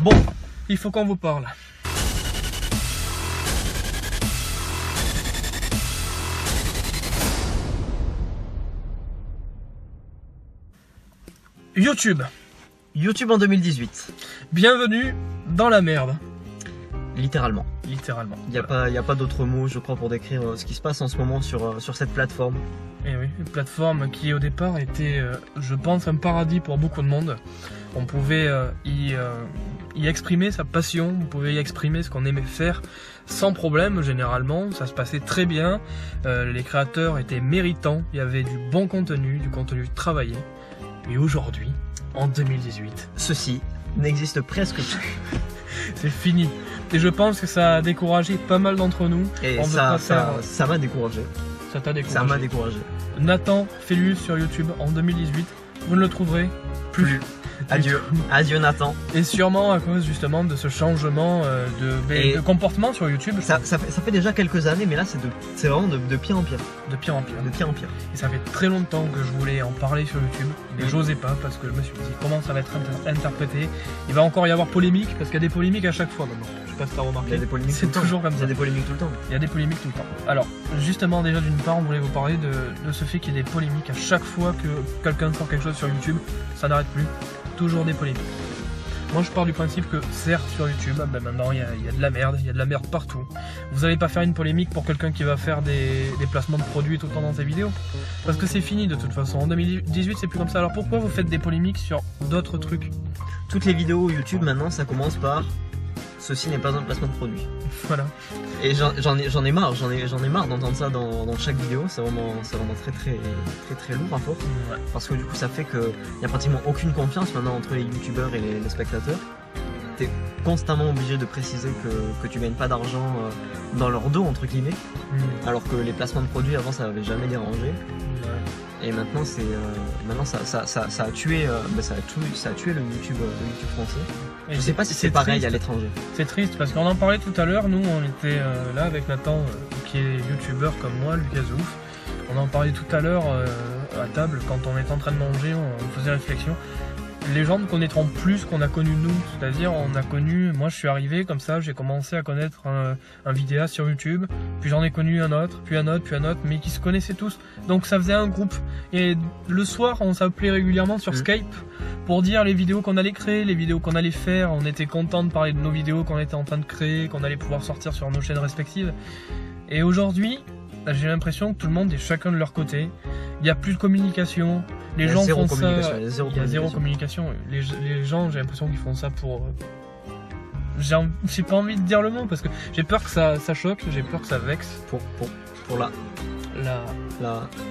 Bon, il faut qu'on vous parle. YouTube. YouTube en 2018. Bienvenue dans la merde. Littéralement. Littéralement. Il n'y a pas d'autre mot, je crois, pour décrire ce qui se passe en ce moment sur cette plateforme. Et oui, une plateforme qui au départ était, je pense, un paradis pour beaucoup de monde. On pouvait y exprimer sa passion, on pouvait y exprimer ce qu'on aimait faire sans problème généralement, ça se passait très bien, les créateurs étaient méritants, il y avait du bon contenu, du contenu travaillé. Et aujourd'hui, en 2018, ceci n'existe presque plus. C'est fini. Et je pense que ça a découragé pas mal d'entre nous. Et ça m'a découragé. Ça t'a découragé. Ça m'a découragé. Nathan Felius sur YouTube en 2018, vous ne le trouverez plus. Adieu. Adieu Nathan. Et sûrement à cause justement de ce changement de comportement sur YouTube. Ça fait déjà quelques années, mais là c'est vraiment de pire en pire. De pire en pire. De pire en pire. Et ça fait très longtemps que je voulais en parler sur YouTube, mais j'osais pas parce que je me suis dit comment ça va être interprété. Il va encore y avoir polémique parce qu'il y a des polémiques à chaque fois maintenant. Je sais pas si t'as remarqué. Il y a des polémiques. C'est toujours comme ça. Il y a des polémiques tout le temps. Il y a des polémiques tout le temps. Alors justement déjà d'une part on voulait vous parler de ce fait qu'il y ait des polémiques à chaque fois que quelqu'un sort quelque chose sur YouTube, ça n'arrête plus. Toujours des polémiques. Moi je pars du principe que certes sur YouTube, ben maintenant il y a de la merde, il y a de la merde partout. Vous n'allez pas faire une polémique pour quelqu'un qui va faire des placements de produits tout le temps dans ses vidéos. Parce que c'est fini de toute façon, en 2018 c'est plus comme ça. Alors pourquoi vous faites des polémiques sur d'autres trucs? Toutes les vidéos YouTube maintenant ça commence par ceci n'est pas un placement de produit. Voilà. Et j'en ai marre d'entendre ça dans chaque vidéo, c'est vraiment très lourd à force. Ouais. Parce que du coup ça fait qu'il n'y a pratiquement aucune confiance maintenant entre les youtubeurs et les spectateurs. T'es constamment obligé de préciser que tu gagnes pas d'argent dans leur dos entre guillemets, alors que les placements de produits avant ça avait jamais dérangé. Ouais. Et maintenant ça a tué le YouTube français. Et je sais pas si c'est pareil à l'étranger. C'est triste parce qu'on en parlait tout à l'heure, nous on était là avec Nathan qui est youtubeur comme moi, Lucas Ouf. On en parlait tout à l'heure à table quand on était en train de manger, on faisait réflexion. Les gens ne connaîtront plus ce qu'on a connu nous, c'est-à-dire on a connu, moi je suis arrivé comme ça, j'ai commencé à connaître un vidéaste sur YouTube, puis j'en ai connu un autre, puis un autre, puis un autre, mais qui se connaissaient tous, donc ça faisait un groupe. Et le soir on s'appelait régulièrement sur Skype pour dire les vidéos qu'on allait créer, les vidéos qu'on allait faire, on était content de parler de nos vidéos qu'on était en train de créer, qu'on allait pouvoir sortir sur nos chaînes respectives. Et aujourd'hui, j'ai l'impression que tout le monde est chacun de leur côté, il n'y a plus de communication. Les gens font ça, il y a zéro communication. Les gens, j'ai l'impression qu'ils font ça pour... J'ai pas envie de dire le mot parce que j'ai peur que ça choque, j'ai peur que ça vexe. Pour la...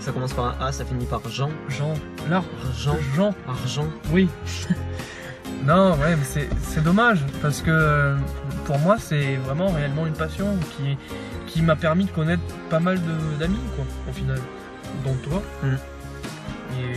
Ça commence par un A, ça finit par Jean. Argent. Oui. Non, ouais, mais c'est dommage parce que pour moi, c'est vraiment réellement une passion qui m'a permis de connaître pas mal d'amis, quoi, au final. Dont toi. Et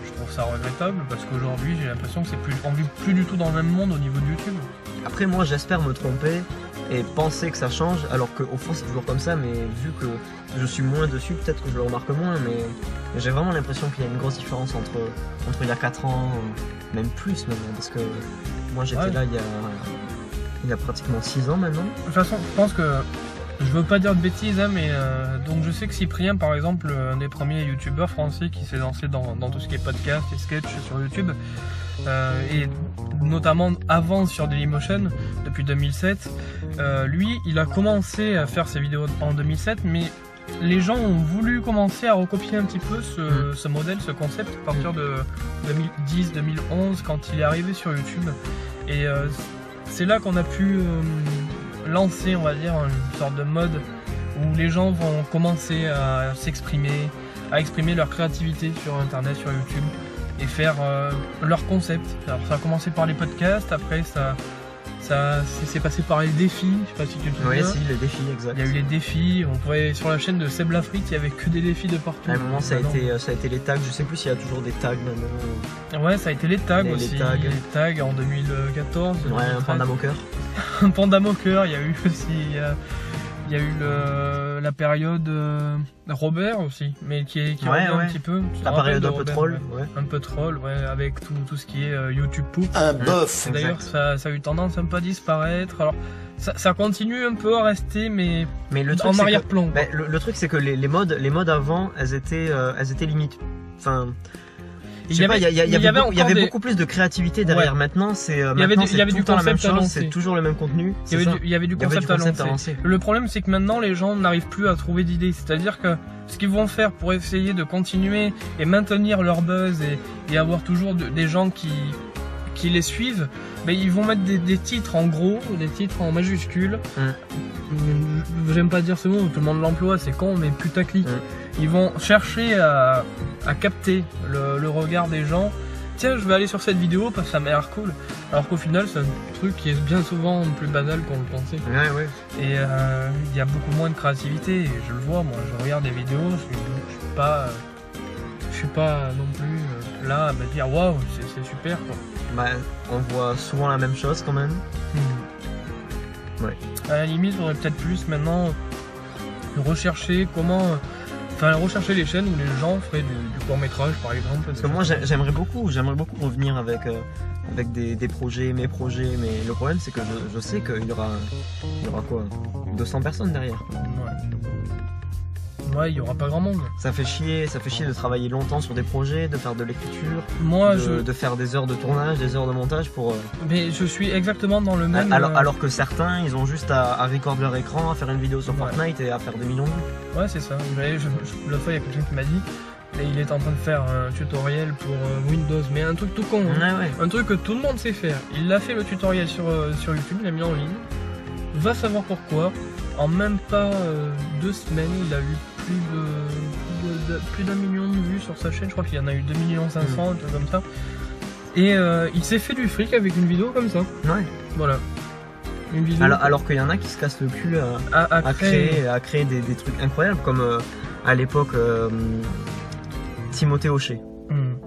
je trouve ça regrettable parce qu'aujourd'hui j'ai l'impression que on vit plus du tout dans le même monde au niveau de YouTube. Après moi j'espère me tromper et penser que ça change alors qu'au fond c'est toujours comme ça, mais vu que je suis moins dessus peut-être que je le remarque moins, mais j'ai vraiment l'impression qu'il y a une grosse différence entre il y a 4 ans, même plus maintenant, parce que moi j'étais là il y a pratiquement 6 ans maintenant. De toute façon je pense que je veux pas dire de bêtises, hein, mais donc je sais que Cyprien, par exemple, un des premiers youtubeurs français qui s'est lancé dans tout ce qui est podcast et sketch sur YouTube, et notamment avant sur Dailymotion depuis 2007, lui il a commencé à faire ses vidéos en 2007, mais les gens ont voulu commencer à recopier un petit peu ce modèle, ce concept à partir de 2010-2011 quand il est arrivé sur YouTube. Et c'est là qu'on a pu lancer, on va dire, une sorte de mode où les gens vont commencer à s'exprimer, à exprimer leur créativité sur internet, sur YouTube et faire leur concept. Alors ça a commencé par les podcasts, après ça c'est passé par les défis, je sais pas si tu te souviens. Oui, si, les défis, exact. Il y a eu les défis, on pouvait sur la chaîne de Seb Lafrite, il y avait que des défis de partout. À un moment ça a été les tags, je sais plus s'il y a toujours des tags maintenant. Ouais, ça a été les tags aussi, les tags en 2014. Ouais, un panda moqueur. Un panda moqueur, il y a eu aussi, il y a eu la période Robert aussi, mais qui revient un petit peu. La période un peu troll. Un peu troll, avec tout ce qui est YouTube poop. Un bof. D'ailleurs, ça a eu tendance un peu à disparaître. Alors, ça continue un peu à rester, mais le truc, en arrière-plan. Le truc, c'est que les modes avant, elles étaient limites. Enfin, il y avait beaucoup plus de créativité derrière. Maintenant, c'est tout le temps la même chose, c'est toujours le même contenu. Il y avait du concept à lancer. Le problème, c'est que maintenant, les gens n'arrivent plus à trouver d'idées. C'est-à-dire que ce qu'ils vont faire pour essayer de continuer et maintenir leur buzz et avoir toujours des gens qui les suivent, ils vont mettre des titres en gros, des titres en majuscules. J'aime pas dire ce mot, tout le monde l'emploie, c'est con, mais putaclic. Ils vont chercher à capter le regard des gens. Tiens, je vais aller sur cette vidéo parce que ça m'a l'air cool. Alors qu'au final, c'est un truc qui est bien souvent plus banal qu'on le pensait. Et il y a beaucoup moins de créativité. Et je le vois, moi, je regarde des vidéos, je suis pas non plus là à me dire waouh, c'est super quoi. On voit souvent la même chose quand même. À la limite, on aurait peut-être plus maintenant rechercher rechercher les chaînes où les gens feraient du court-métrage par exemple. Parce que moi j'aimerais beaucoup revenir avec des projets, mes projets, mais le problème c'est que je sais qu'il y aura quoi, 200 personnes derrière. Ouais, il y aura pas grand monde. Ça fait chier de travailler longtemps sur des projets, de faire de l'écriture, de faire des heures de tournage, des heures de montage pour... Mais je suis exactement dans le même... Alors que certains, ils ont juste à recorder leur écran, à faire une vidéo sur Fortnite et à faire des millions de vues. Ouais, c'est ça. La fois, il y a quelqu'un qui m'a dit, et il est en train de faire un tutoriel pour Windows, mais un truc tout con. Un truc que tout le monde sait faire. Il a fait le tutoriel sur YouTube, il l'a mis en ligne. Va savoir pourquoi. En même pas 2 semaines, il a eu plus d'1 million de vues sur sa chaîne. Je crois qu'il y en a eu 2,5 millions, un truc comme ça. Et il s'est fait du fric avec une vidéo comme ça. Voilà. Une vidéo alors qu'il y en a qui se cassent le cul à créer des trucs incroyables, comme à l'époque Timothée Hochet.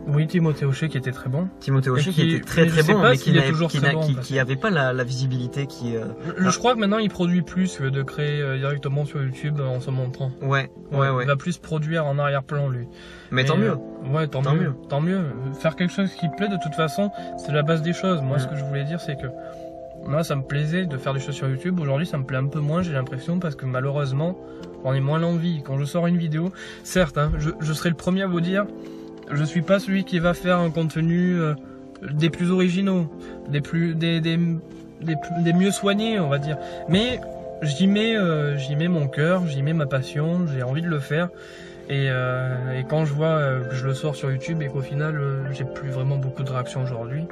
Oui, Timothée Hochet qui était très bon. Timothée Hochet qui était très bon, mais qui n'avait pas la visibilité qui... Je crois que maintenant il produit plus que de créer directement sur YouTube en se montrant. Il va plus produire en arrière-plan lui. Mais tant mieux. Ouais, tant mieux. Faire quelque chose qui plaît de toute façon, c'est la base des choses. Moi, ce que je voulais dire, c'est que moi, ça me plaisait de faire des choses sur YouTube. Aujourd'hui, ça me plaît un peu moins, j'ai l'impression, parce que malheureusement, on est moins l'envie. Quand je sors une vidéo, certes, je serai le premier à vous dire, je suis pas celui qui va faire un contenu des plus originaux, des mieux soignés, on va dire. Mais j'y mets mon cœur, j'y mets ma passion, j'ai envie de le faire. Et quand je vois que je le sors sur YouTube et qu'au final j'ai plus vraiment beaucoup de réactions aujourd'hui,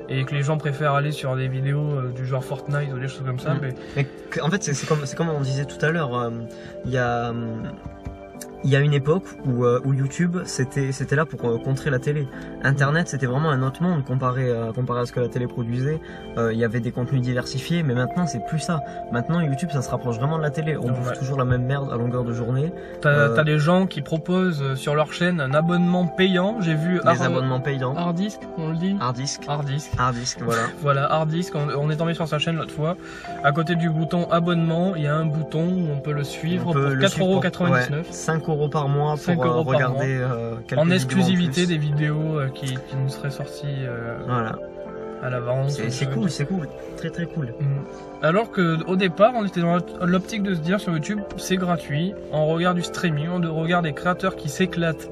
et que les gens préfèrent aller sur des vidéos du genre Fortnite ou des choses comme ça. Mais en fait, c'est comme on disait tout à l'heure, il y a une époque où YouTube c'était là pour contrer la télé. Internet c'était vraiment un autre monde comparé à ce que la télé produisait. Il y avait des contenus diversifiés, mais maintenant c'est plus ça. Maintenant YouTube ça se rapproche vraiment de la télé. On bouffe toujours la même merde à longueur de journée. T'as des gens qui proposent sur leur chaîne un abonnement payant. J'ai vu les abonnements payants. Harddisk, on le dit. Harddisk, voilà. Voilà, Harddisk. On est tombé sur sa chaîne l'autre fois. À côté du bouton abonnement, il y a un bouton où on peut le suivre pour 4,99 €. 5 € par mois pour regarder quelques en exclusivité des vidéos qui nous seraient sorties à l'avance. C'est cool, très très cool. Alors qu'au départ on était dans l'optique de se dire sur YouTube c'est gratuit, on regarde du streaming, on regarde des créateurs qui s'éclatent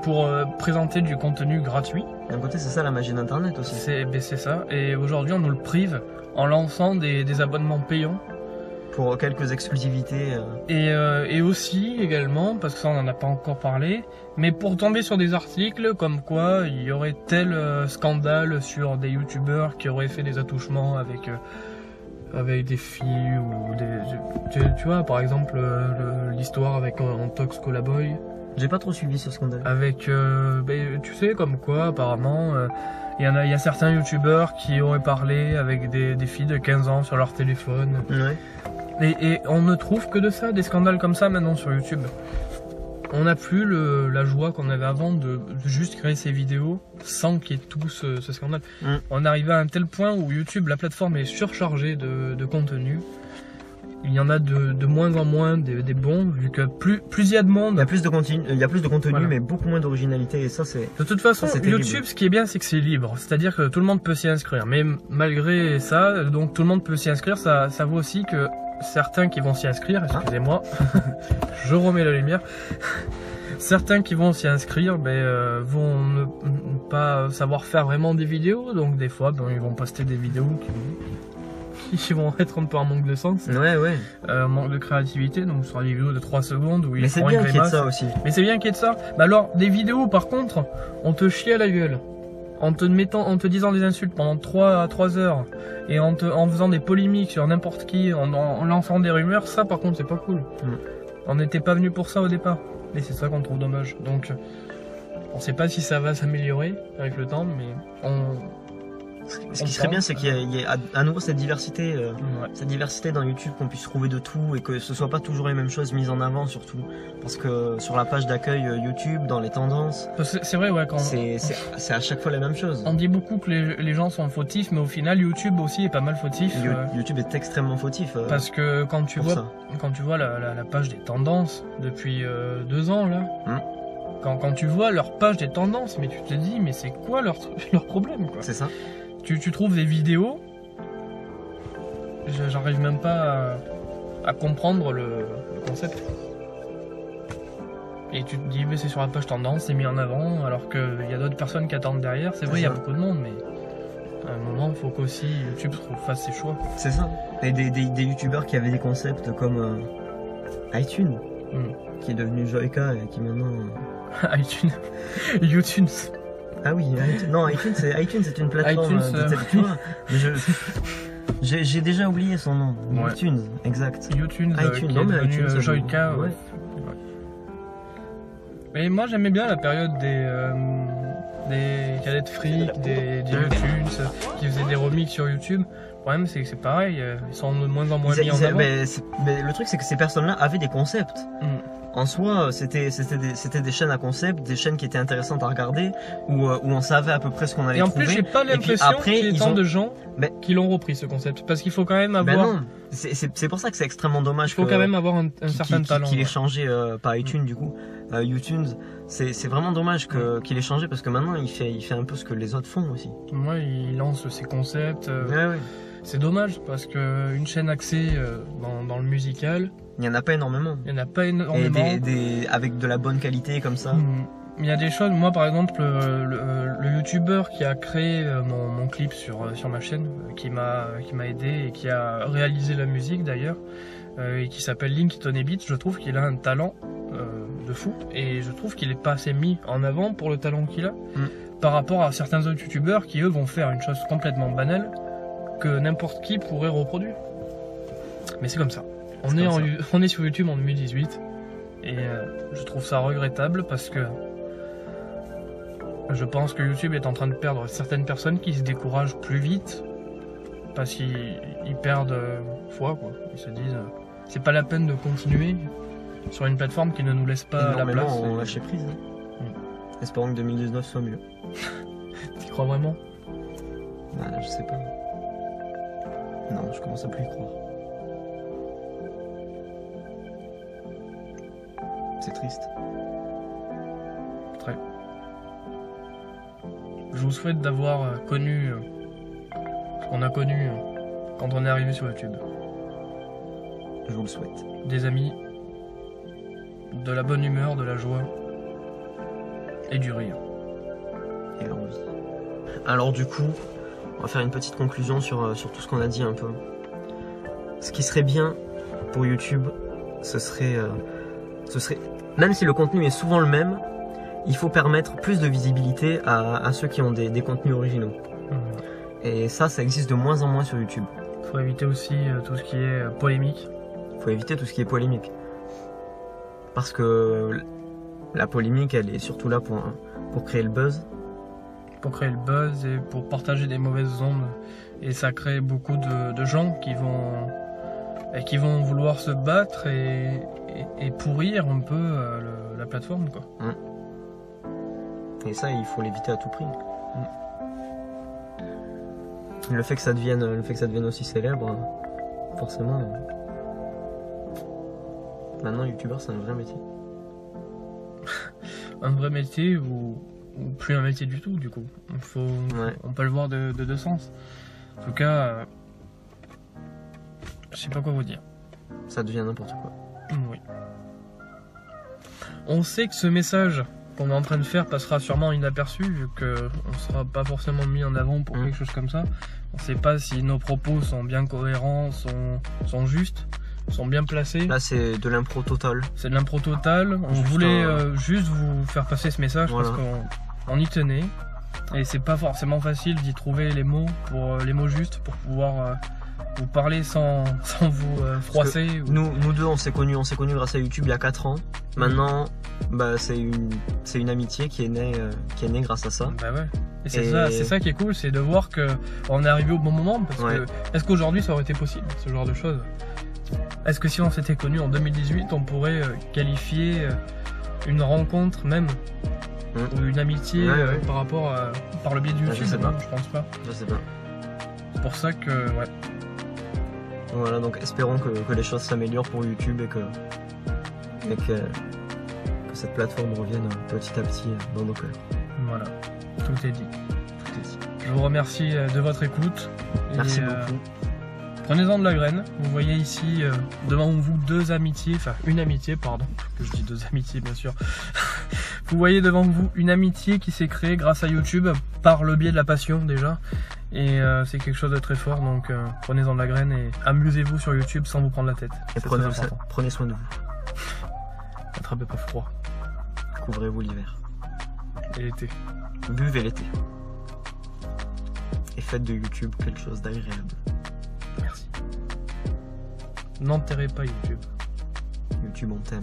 pour présenter du contenu gratuit. D'un côté c'est ça la magie d'internet aussi. C'est ça, et aujourd'hui on nous le prive en lançant des abonnements payants. Pour quelques exclusivités. Et aussi également, parce que ça on n'en a pas encore parlé, mais pour tomber sur des articles comme quoi il y aurait tel scandale sur des youtubeurs qui auraient fait des attouchements avec des filles ou des... Tu vois par exemple l'histoire avec Antox Colaboy. J'ai pas trop suivi ce scandale. Avec, tu sais comme quoi apparemment il y a certains youtubeurs qui auraient parlé avec des filles de 15 ans sur leur téléphone. Et on ne trouve que de ça, des scandales comme ça maintenant sur YouTube. On n'a plus la joie qu'on avait avant de juste créer ces vidéos sans qu'il y ait tout ce scandale. On est arrivé à un tel point où YouTube, la plateforme, est surchargée de contenu. il y en a de moins en moins des bons, vu que plus il y a de monde. Il y a plus de contenu, Voilà. mais beaucoup moins d'originalité, et ça c'est... De toute façon, ça, c'est YouTube, terrible. ce qui est bien, c'est que c'est libre. C'est-à-dire que tout le monde peut s'y inscrire. Mais malgré ça, donc tout le monde peut s'y inscrire, ça vaut aussi que certains qui vont s'y inscrire, excusez-moi, je remets la lumière, certains qui vont s'y inscrire vont ne pas savoir faire vraiment des vidéos, donc des fois ils vont poster des vidéos qui vont être un peu en manque de sens, Ouais. manque de créativité, donc sur des vidéos de 3 secondes où Mais ils c'est font bien une qu'il y ait de grimace. ça aussi. Mais c'est bien qu'il y ait de ça. Bah alors, des vidéos par contre, on te chie à la gueule. En te disant des insultes pendant 3 heures et en faisant des polémiques sur n'importe qui, en lançant des rumeurs, ça par contre c'est pas cool. On n'était pas venu pour ça au départ. Et c'est ça qu'on trouve dommage. Donc on sait pas si ça va s'améliorer avec le temps, mais Ce qui serait bien, c'est qu'il y ait à nouveau cette diversité, ouais. cette diversité dans YouTube, qu'on puisse trouver de tout et que ce soit pas toujours les mêmes choses mises en avant surtout. Parce que sur la page d'accueil YouTube, dans les tendances, C'est vrai, ouais, c'est à chaque fois la même chose. on dit beaucoup que les gens sont fautifs, mais au final YouTube aussi est pas mal fautif. YouTube est extrêmement fautif. Parce que quand tu vois la page des tendances depuis 2 ans là, quand tu vois leur page des tendances, mais tu te dis mais c'est quoi leur problème quoi. C'est ça. Tu trouves des vidéos, j'arrive même pas à comprendre le concept. Et tu te dis mais c'est sur la page tendance, c'est mis en avant, alors qu'il y a d'autres personnes qui attendent derrière. C'est vrai, il y a beaucoup de monde, mais à un moment il faut qu'aussi YouTube fasse ses choix. C'est ça. Et des youtubeurs qui avaient des concepts comme iTunes, qui est devenu Joyka et qui maintenant... iTunes. YouTube. Ah oui, iTunes c'est une plateforme iTunes, tu vois, mais j'ai déjà oublié son nom. Ouais. iTunes, exact. iTunes, iTunes, qui non, est mais devenu iTunes, Joyka. ouais. Mais moi j'aimais bien la période des Cadet Freak, des YouTunes, qui faisaient des remixes sur YouTube. Le problème c'est que c'est pareil, ils sont de moins en moins mis en avant. Mais le truc c'est que ces personnes-là avaient des concepts. En soi, c'était des chaînes à concept, des chaînes qui étaient intéressantes à regarder, où on savait à peu près ce qu'on allait trouver. Et en plus, j'ai pas l'impression qu'il y ait tant de gens qui l'ont repris ce concept, parce qu'il faut quand même avoir. Non, c'est pour ça que c'est extrêmement dommage. Il faut quand même avoir un certain talent. Qu'il ait changé par iTunes du coup, YouTube. C'est vraiment dommage qu'il ait changé parce que maintenant il fait un peu ce que les autres font aussi. Moi, il lance ses concepts. Ouais. C'est dommage parce qu'une chaîne axée dans le musical. Il n'y en a pas énormément. Et avec de la bonne qualité comme ça. Il y a des choses, moi par exemple, le youtubeur qui a créé mon clip sur ma chaîne, qui m'a aidé et qui a réalisé la musique d'ailleurs, et qui s'appelle Linkton Beats, je trouve qu'il a un talent de fou, et je trouve qu'il n'est pas assez mis en avant pour le talent qu'il a, par rapport à certains autres youtubeurs qui eux vont faire une chose complètement banale, que n'importe qui pourrait reproduire. Mais c'est comme ça. On est sur YouTube en 2018 et je trouve ça regrettable parce que je pense que YouTube est en train de perdre certaines personnes qui se découragent plus vite parce qu'ils perdent foi quoi. Ils se disent c'est pas la peine de continuer sur une plateforme qui ne nous laisse pas la place. On lâche prise. Espérons que 2019 soit mieux. Tu crois vraiment? Je sais pas. Non, je commence à plus y croire. C'est triste. Très. Je vous souhaite d'avoir connu ce qu'on a connu quand on est arrivé sur YouTube. Je vous le souhaite. Des amis, de la bonne humeur, de la joie et du rire. Et l'envie. Alors du coup, on va faire une petite conclusion sur tout ce qu'on a dit un peu. Ce qui serait bien pour YouTube, ce serait, même si le contenu est souvent le même, il faut permettre plus de visibilité à ceux qui ont des contenus originaux. Et ça existe de moins en moins sur YouTube. Il faut éviter aussi tout ce qui est polémique. Il faut éviter tout ce qui est polémique. Parce que la polémique, elle est surtout là pour créer le buzz. Pour créer le buzz et pour partager des mauvaises ondes. Et ça crée beaucoup de gens qui vont vouloir se battre et pourrir un peu la plateforme quoi. Et ça, il faut l'éviter à tout prix. Le fait que ça devienne aussi célèbre, forcément, Maintenant, youtubeur, c'est un vrai métier. Un vrai métier ou plus un métier du tout, du coup. On peut le voir de deux sens. En tout cas, je sais pas quoi vous dire. Ça devient n'importe quoi. Oui. On sait que ce message qu'on est en train de faire passera sûrement inaperçu, vu qu'on ne sera pas forcément mis en avant pour quelque chose comme ça. On ne sait pas si nos propos sont bien cohérents, sont justes, sont bien placés. Là, c'est de l'impro total. C'est de l'impro total. On voulait juste vous faire passer ce message parce qu'on y tenait. Et c'est pas forcément facile d'y trouver les mots justes pour pouvoir vous parler sans vous froisser. Nous deux, on s'est connus grâce à YouTube il y a 4 ans. Maintenant, c'est une amitié qui est née grâce à ça. Bah ouais. Et c'est ça qui est cool, c'est de voir qu'on est arrivé au bon moment. Parce que est-ce qu'aujourd'hui ça aurait été possible, ce genre de choses? Est-ce que si on s'était connus en 2018, on pourrait qualifier une rencontre même ou une amitié par le biais de YouTube? Je sais pas. Je pense pas. Je sais pas. C'est pour ça que Voilà, donc espérons que les choses s'améliorent pour YouTube et que cette plateforme revienne petit à petit dans nos cœurs. Voilà, tout est dit. Je vous remercie de votre écoute. Merci beaucoup. Prenez-en de la graine. Vous voyez ici devant vous une amitié, pardon, que je dis deux amitiés bien sûr. Vous voyez devant vous une amitié qui s'est créée grâce à YouTube par le biais de la passion déjà. Et c'est quelque chose de très fort, donc prenez-en de la graine et amusez-vous sur YouTube sans vous prendre la tête. Et prenez soin de vous. Attrapez pas froid. Couvrez-vous l'hiver. Et l'été. Buvez l'été. Et faites de YouTube quelque chose d'agréable. Merci. N'enterrez pas YouTube. YouTube, on t'aime.